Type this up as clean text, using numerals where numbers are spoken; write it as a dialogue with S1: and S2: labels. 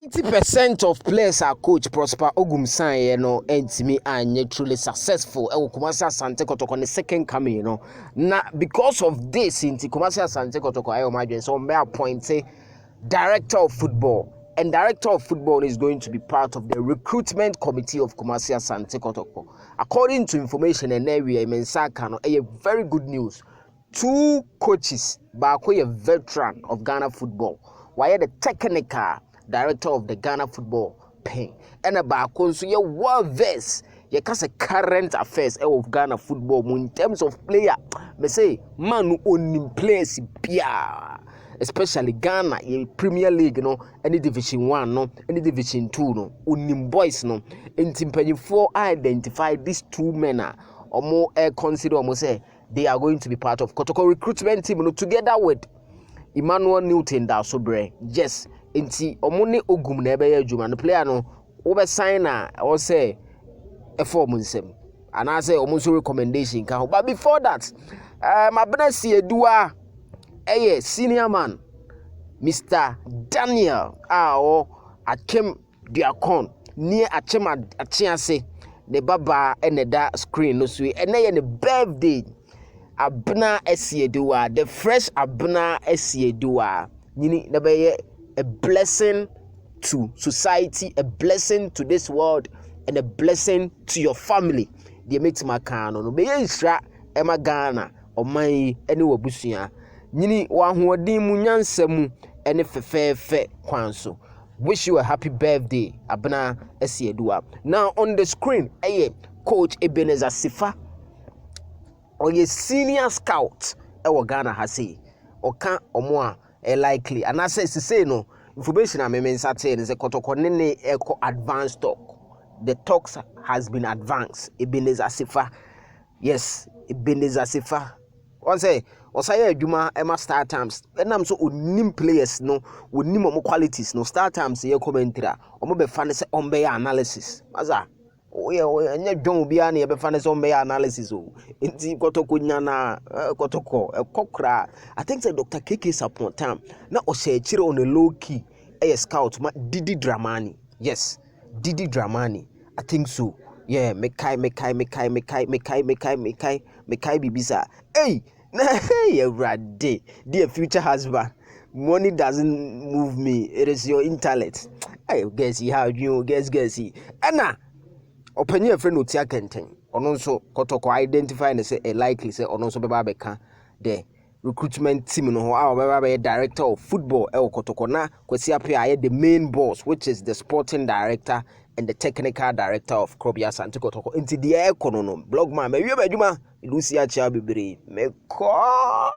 S1: 90% of players are coach Prosper Ogumsan, and me and truly successful. Kumasi Asante Kotoko on the second coming, Now, because of this, in Kumasi Asante Kotoko, I imagine so may appoint director of football. And director of football is going to be part of the recruitment committee of Kumasi Asante Kotoko. According to information and area, Mensaka, a very good news. 2 coaches, Bako, a veteran of Ghana football, while the technical director of the Ghana football pen, and a Bako, so you're well versed. You can say current affairs of Ghana football in terms of player. Me say man who only plays Pia. Especially Ghana, Premier League, any Division 1, any Division 2, unim boys, in Timpany 4 identify these 2 men or more consider almost say they are going to be part of Kotoko recruitment team, together with Emmanuel Newton da Sobre. Yes, inti omone ogum na ebe adwuma no player no over sign or say a form nsem and I say almost recommendation can. But before that, my brother Edua senior man, Mr. Daniel or Akem Diakon near Achema Achiase, the Baba and the screen no sweet, and then the birthday Abna Esiedua, the fresh Abna Esiedua, Nini Nabaye, a blessing to society, a blessing to this world, and a blessing to your family. The Mitzmakano, no be Isra, Emma Ghana, or my anywhere Busia. Nini wahuadi munyansemu ene fe kwanso. Wish you a happy birthday, Abna Esiedua. Now on the screen, Coach Ebenezer Sifa, or ye senior scout, Ghana hasi, or can or more likely. And I say no information I mean certain is a Kotoko nene echo advanced talk. The talks has been advanced. Ebenezer Sifa, yes, Ebenezer Sifa. One say, Osaya Juma Emma Star Times. And I'm so unim players no, unim more qualities no Star Times ye commentary. Or maybe fancy on bear analysis. Maza. Oh yeah, and don't be any fancy on bear analysis. Oh, inti Kotoko nyana Kotoko kokra. I think say Dr. Keke is Appoint time. Now Osaya chiro on a low key. A scout Didi Dramani. Yes, Didi Dramani. I think so. Yeah, Mekai Bibisa. Hey, hey, dear future husband. Money doesn't move me. It is your intellect. I guess how you guess. Anna, open your friend with your content. Also, Kotoko identify and say a likely say on also Babeka the recruitment team no our director of football El Kotoko na kwesi apia the main boss, which is the sporting director and the technical director of Krobia Asante Kotoko. Into the economy blog man, me Lucia Chia Bibiri. Me call